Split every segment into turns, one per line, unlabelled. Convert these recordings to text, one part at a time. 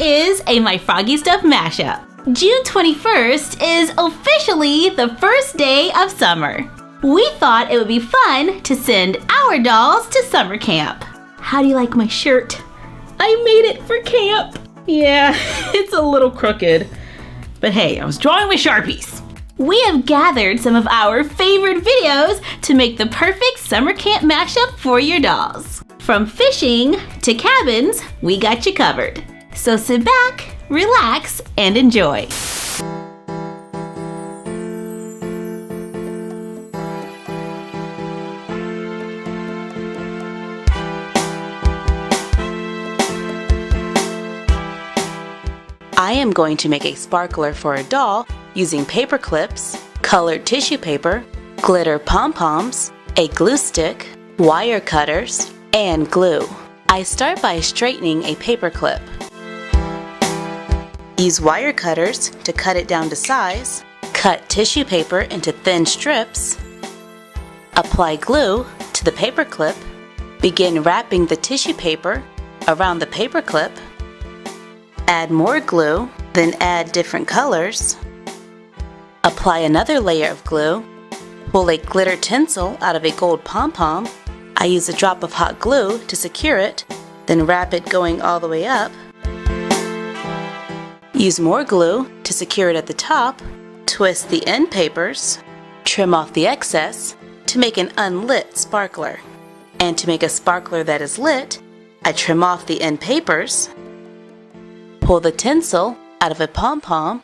is a My Froggy Stuff mashup. June 21st is officially the first day of summer. We thought it would be fun to send our dolls to summer camp. How do you like my shirt? I made it for camp. Yeah, it's a little crooked. But hey, I was drawing with Sharpies. We have gathered some of our favorite videos to make the perfect summer camp mashup for your dolls. From fishing to cabins, we got you covered. So sit back, relax, and enjoy. I am going to make a sparkler for a doll using paper clips, colored tissue paper, glitter pom-poms, a glue stick, wire cutters, and glue. I start by straightening a paper clip. Use wire cutters to cut it down to size. Cut tissue paper into thin strips. Apply glue to the paper clip. Begin wrapping the tissue paper around the paper clip. Add more glue, then add different colors. Apply another layer of glue. Pull a glitter tinsel out of a gold pom-pom. I use a drop of hot glue to secure it, then wrap it going all the way up. Use more glue to secure it at the top. Twist the end papers. Trim off the excess to make an unlit sparkler. And to make a sparkler that is lit, I trim off the end papers. Pull the tinsel out of a pom-pom.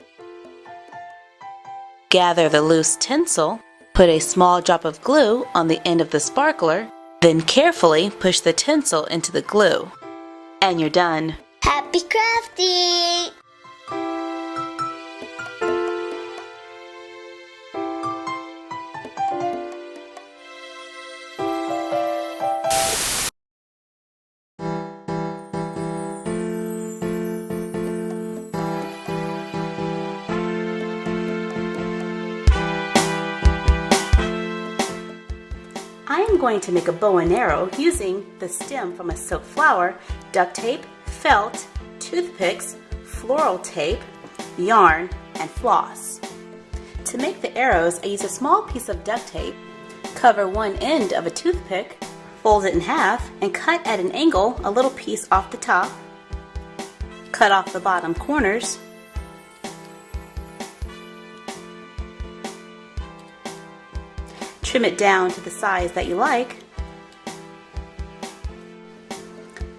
Gather the loose tinsel. Put a small drop of glue on the end of the sparkler. Then carefully push the tinsel into the glue. And you're done.
Happy crafting!
I am going to make a bow and arrow using the stem from a silk flower, duct tape, felt, toothpicks, floral tape, yarn, and floss. To make the arrows, I use a small piece of duct tape, cover one end of a toothpick, fold it in half, and cut at an angle a little piece off the top. Cut off the bottom corners. Trim it down to the size that you like.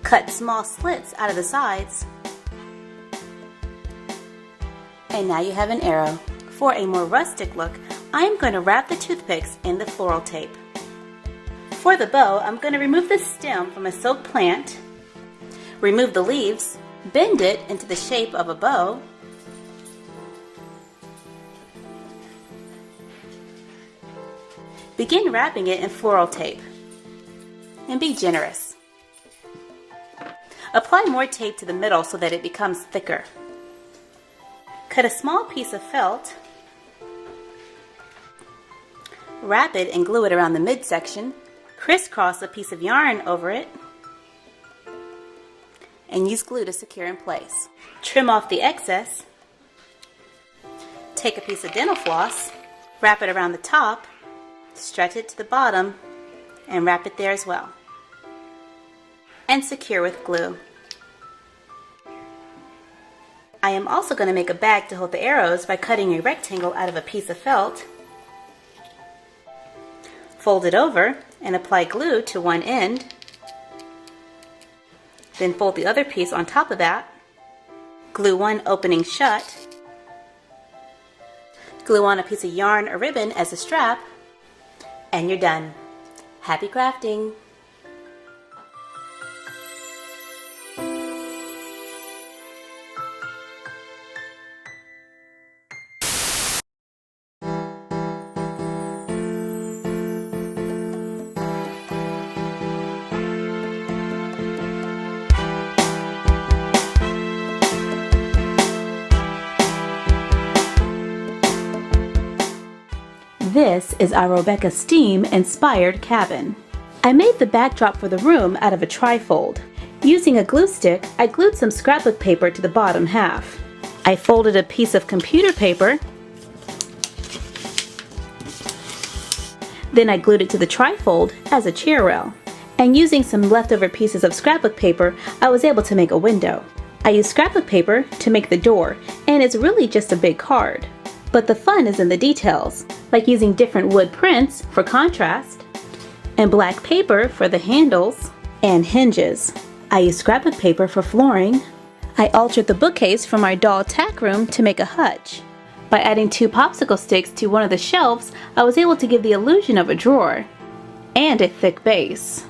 Cut small slits out of the sides. And now you have an arrow. For a more rustic look, I am going to wrap the toothpicks in the floral tape. For the bow, I'm going to remove the stem from a silk plant, remove the leaves, bend it into the shape of a bow, begin wrapping it in floral tape, and be generous. Apply more tape to the middle so that it becomes thicker. Cut a small piece of felt, wrap it and glue it around the midsection, crisscross a piece of yarn over it, and use glue to secure in place. Trim off the excess, take a piece of dental floss, wrap it around the top, stretch it to the bottom, and wrap it there as well. And secure with glue. I am also going to make a bag to hold the arrows by cutting a rectangle out of a piece of felt. Fold it over and apply glue to one end. Then fold the other piece on top of that. Glue one opening shut. Glue on a piece of yarn or ribbon as a strap. And you're done. Happy crafting! This is our Rebecca Steam inspired cabin. I made the backdrop for the room out of a trifold. Using a glue stick, I glued some scrapbook paper to the bottom half. I folded a piece of computer paper. Then I glued it to the trifold as a chair rail. And using some leftover pieces of scrapbook paper, I was able to make a window. I used scrapbook paper to make the door, and it's really just a big card. But the fun is in the details, like using different wood prints for contrast, and black paper for the handles and hinges. I used scrapbook paper for flooring. I altered the bookcase from our doll tack room to make a hutch. By adding 2 popsicle sticks to one of the shelves, I was able to give the illusion of a drawer and a thick base.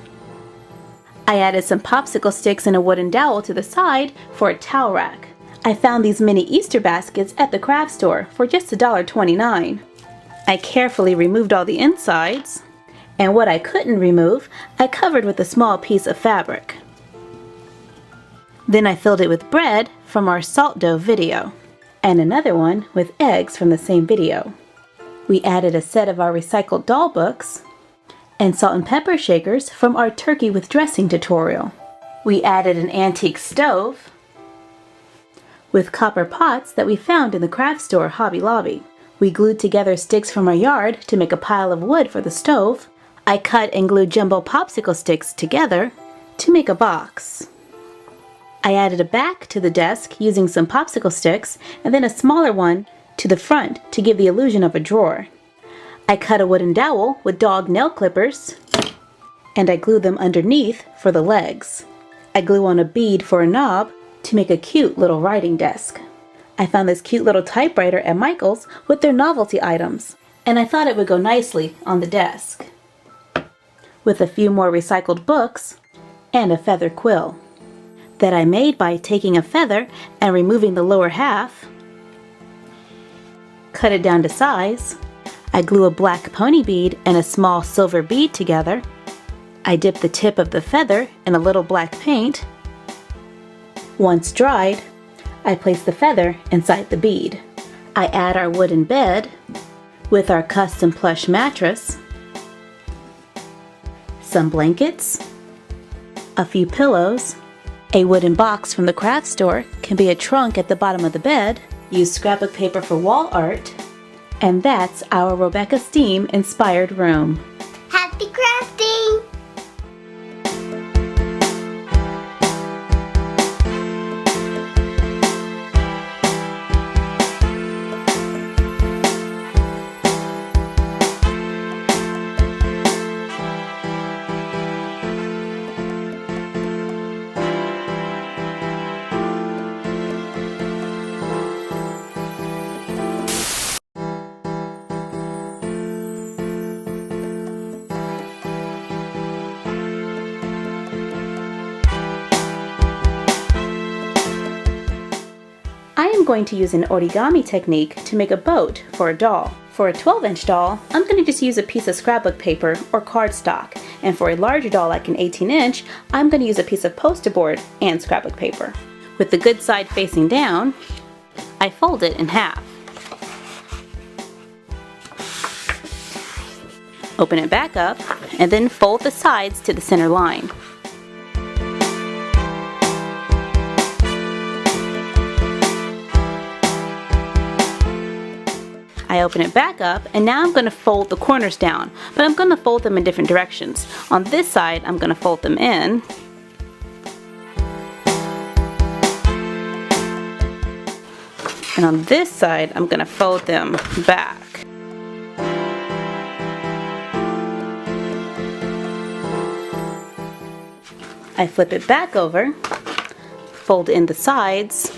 I added some popsicle sticks and a wooden dowel to the side for a towel rack. I found these mini Easter baskets at the craft store for just $1.29. I carefully removed all the insides, and what I couldn't remove, I covered with a small piece of fabric. Then I filled it with bread from our salt dough video, and another one with eggs from the same video. We added a set of our recycled doll books and salt and pepper shakers from our turkey with dressing tutorial. We added an antique stove with copper pots that we found in the craft store Hobby Lobby. We glued together sticks from our yard to make a pile of wood for the stove. I cut and glued jumbo popsicle sticks together to make a box. I added a back to the desk using some popsicle sticks and then a smaller one to the front to give the illusion of a drawer. I cut a wooden dowel with dog nail clippers and I glued them underneath for the legs. I glue on a bead for a knob to make a cute little writing desk. I found this cute little typewriter at Michael's with their novelty items, and I thought it would go nicely on the desk, with a few more recycled books and a feather quill that I made by taking a feather and removing the lower half, cut it down to size. I glue a black pony bead and a small silver bead together. I dip the tip of the feather in a little black paint. Once dried, I place the feather inside the bead. I add our wooden bed with our custom plush mattress, some blankets, a few pillows. A wooden box from the craft store can be a trunk at the bottom of the bed. Use scrapbook paper for wall art. And that's our Rebecca Steam inspired room.
Happy crafting!
I am going to use an origami technique to make a boat for a doll. For a 12-inch doll, I'm going to just use a piece of scrapbook paper or cardstock. And for a larger doll like an 18-inch, I'm going to use a piece of poster board and scrapbook paper. With the good side facing down, I fold it in half. Open it back up and then fold the sides to the center line. I open it back up and now I'm going to fold the corners down, but I'm going to fold them in different directions. On this side, I'm going to fold them in. And on this side, I'm going to fold them back. I flip it back over, fold in the sides,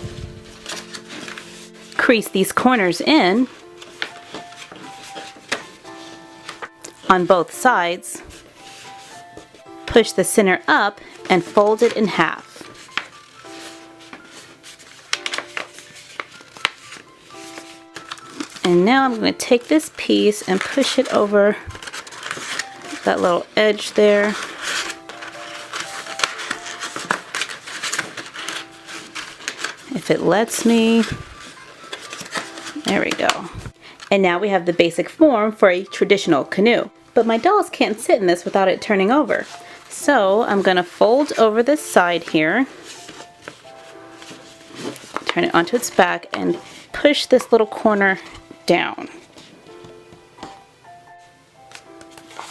crease these corners in on both sides, push the center up and fold it in half. And now I'm going to take this piece and push it over that little edge there. If it lets me. There we go. And now we have the basic form for a traditional canoe. But my dolls can't sit in this without it turning over. So I'm going to fold over this side here, turn it onto its back, and push this little corner down.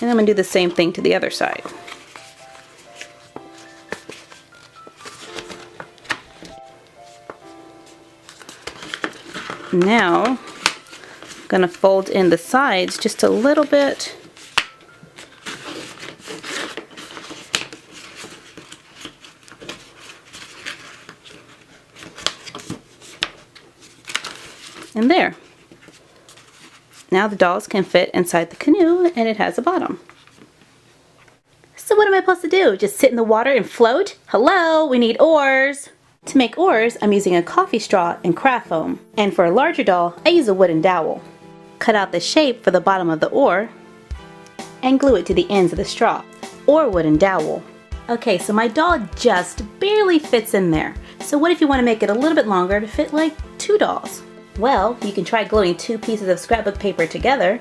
And I'm going to do the same thing to the other side. Now, I'm going to fold in the sides just a little bit. And there. Now the dolls can fit inside the canoe, and it has a bottom. So what am I supposed to do? Just sit in the water and float? Hello, we need oars. To make oars, I'm using a coffee straw and craft foam. And for a larger doll, I use a wooden dowel. Cut out the shape for the bottom of the oar and glue it to the ends of the straw or wooden dowel. Okay, so my doll just barely fits in there. So what if you want to make it a little bit longer to fit like 2 dolls? Well, you can try gluing 2 pieces of scrapbook paper together.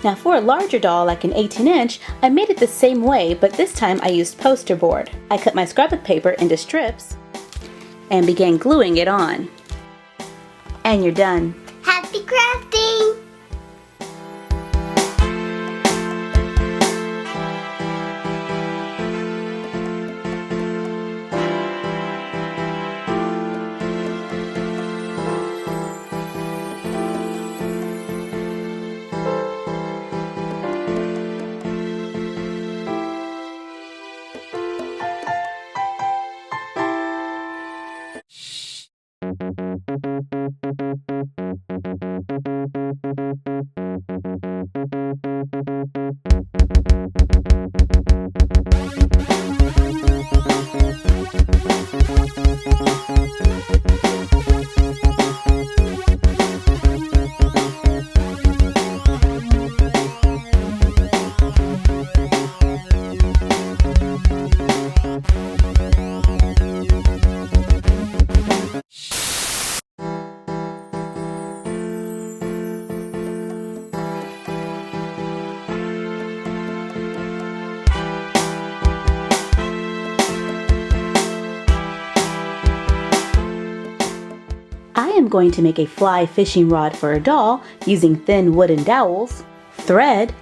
Now for a larger doll, like an 18-inch, I made it the same way, but this time I used poster board. I cut my scrapbook paper into strips and began gluing it on. And you're done.
Happy crafting!
I am going to make a fly fishing rod for a doll using thin wooden dowels, thread,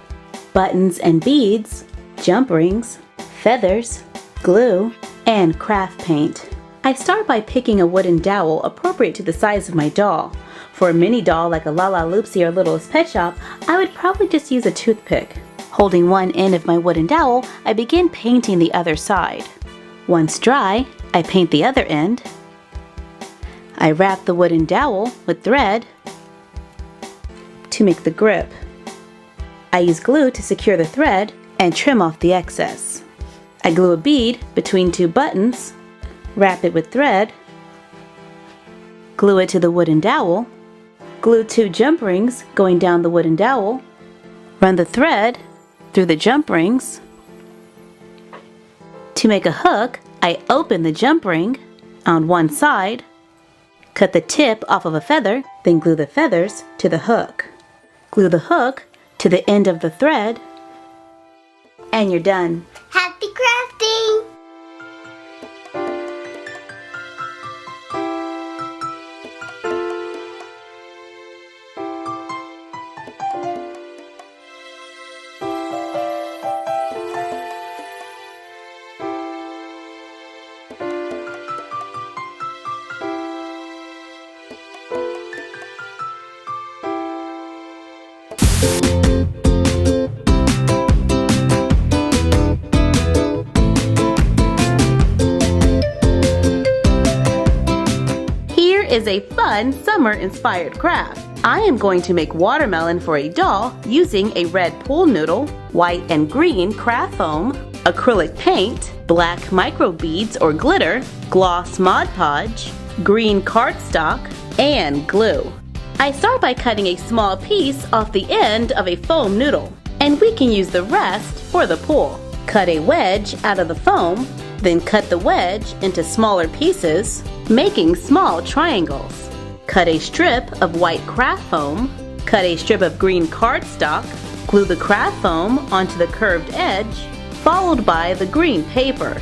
buttons and beads, jump rings, feathers, glue, and craft paint. I start by picking a wooden dowel appropriate to the size of my doll. For a mini doll like a Lala Loopsy or Littlest Pet Shop, I would probably just use a toothpick. Holding one end of my wooden dowel, I begin painting the other side. Once dry, I paint the other end. I wrap the wooden dowel with thread to make the grip. I use glue to secure the thread and trim off the excess. I glue a bead between 2 buttons, wrap it with thread, glue it to the wooden dowel, glue 2 jump rings going down the wooden dowel, run the thread through the jump rings. To make a hook, I open the jump ring on one side, cut the tip off of a feather, then glue the feathers to the hook. Glue the hook to the end of the thread, and you're done.
Happy crafting!
Is a fun summer-inspired craft. I am going to make watermelon for a doll using a red pool noodle, white and green craft foam, acrylic paint, black micro beads or glitter, gloss Mod Podge, green cardstock, and glue. I start by cutting a small piece off the end of a foam noodle. and we can use the rest for the pool. Cut a wedge out of the foam, then cut the wedge into smaller pieces, making small triangles. Cut a strip of white craft foam, cut a strip of green cardstock, glue the craft foam onto the curved edge, followed by the green paper.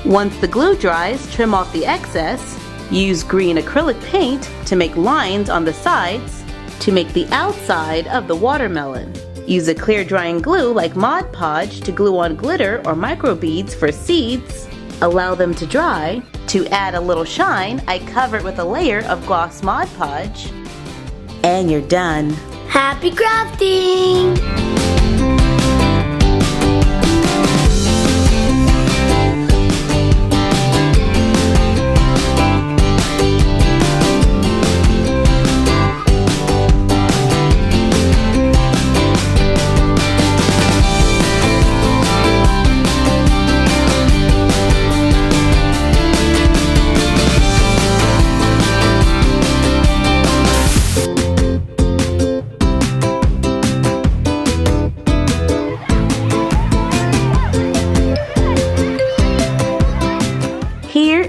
Once the glue dries, trim off the excess. Use green acrylic paint to make lines on the sides to make the outside of the watermelon. Use a clear drying glue like Mod Podge to glue on glitter or micro beads for seeds. Allow them to dry. To add a little shine, I cover it with a layer of gloss Mod Podge. And you're done.
Happy crafting!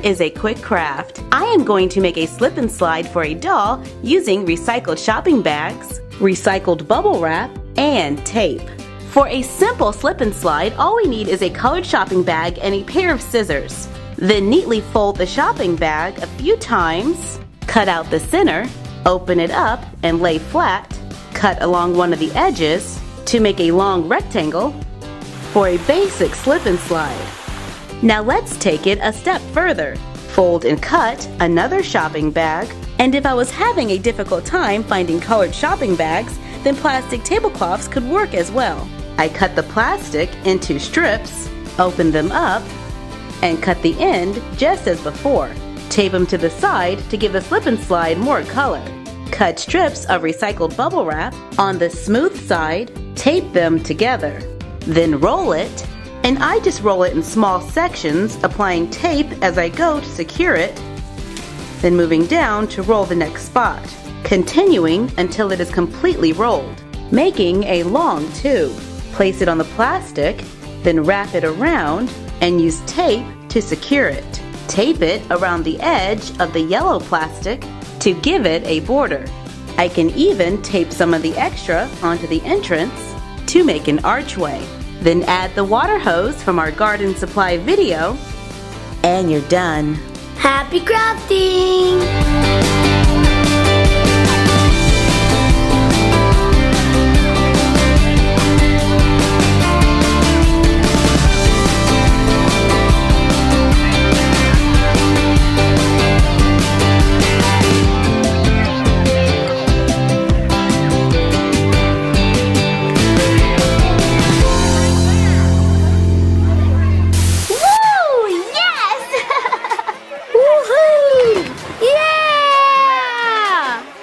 Is a quick craft. I am going to make a slip and slide for a doll using recycled shopping bags, recycled bubble wrap, and tape. For a simple slip and slide, all we need is a colored shopping bag and a pair of scissors. Then neatly fold the shopping bag a few times, cut out the center, open it up and lay flat, cut along one of the edges to make a long rectangle for a basic slip and slide. Now let's take it a step further. Fold and cut another shopping bag, and if I was having a difficult time finding colored shopping bags, then plastic tablecloths could work as well. I cut the plastic into strips, open them up, and cut the end just as before. Tape them to the side to give the slip and slide more color. Cut strips of recycled bubble wrap on the smooth side, tape them together. Then roll it, and I just roll it in small sections, applying tape as I go to secure it, then moving down to roll the next spot, continuing until it is completely rolled, making a long tube. Place it on the plastic, then wrap it around and use tape to secure it. Tape it around the edge of the yellow plastic to give it a border. I can even tape some of the extra onto the entrance to make an archway. Then add the water hose from our garden supply video, and you're done.
Happy crafting!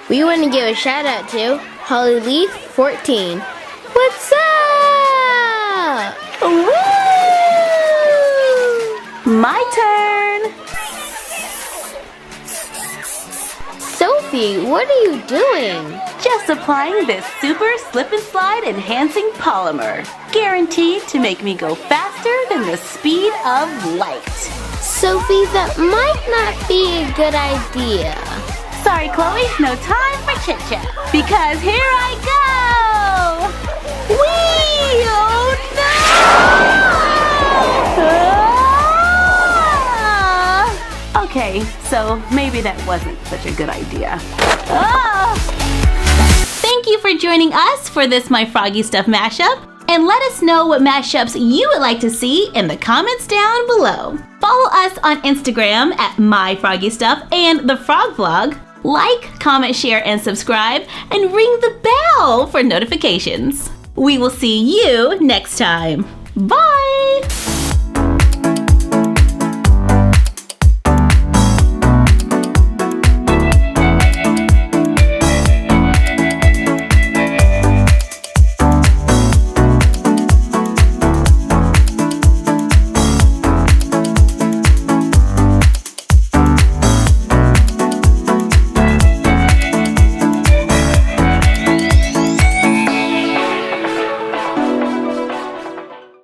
We want to give a shout out to HollyLeaf14. What's up? Woo!
My turn!
Sophie, what are you doing?
Just applying this super slip and slide enhancing polymer, guaranteed to make me go faster than the speed of light.
Sophie, that might not be a good idea.
Sorry, Chloe, no time for chit-chat, because here I go! Whee! Oh no! Okay, so maybe that wasn't such a good idea. Thank you for joining us for this My Froggy Stuff mashup. And let us know what mashups you would like to see in the comments down below. Follow us on Instagram at My Froggy Stuff and The Frog Vlog. Like, comment, share, and subscribe, and ring the bell for notifications. We will see you next time. Bye!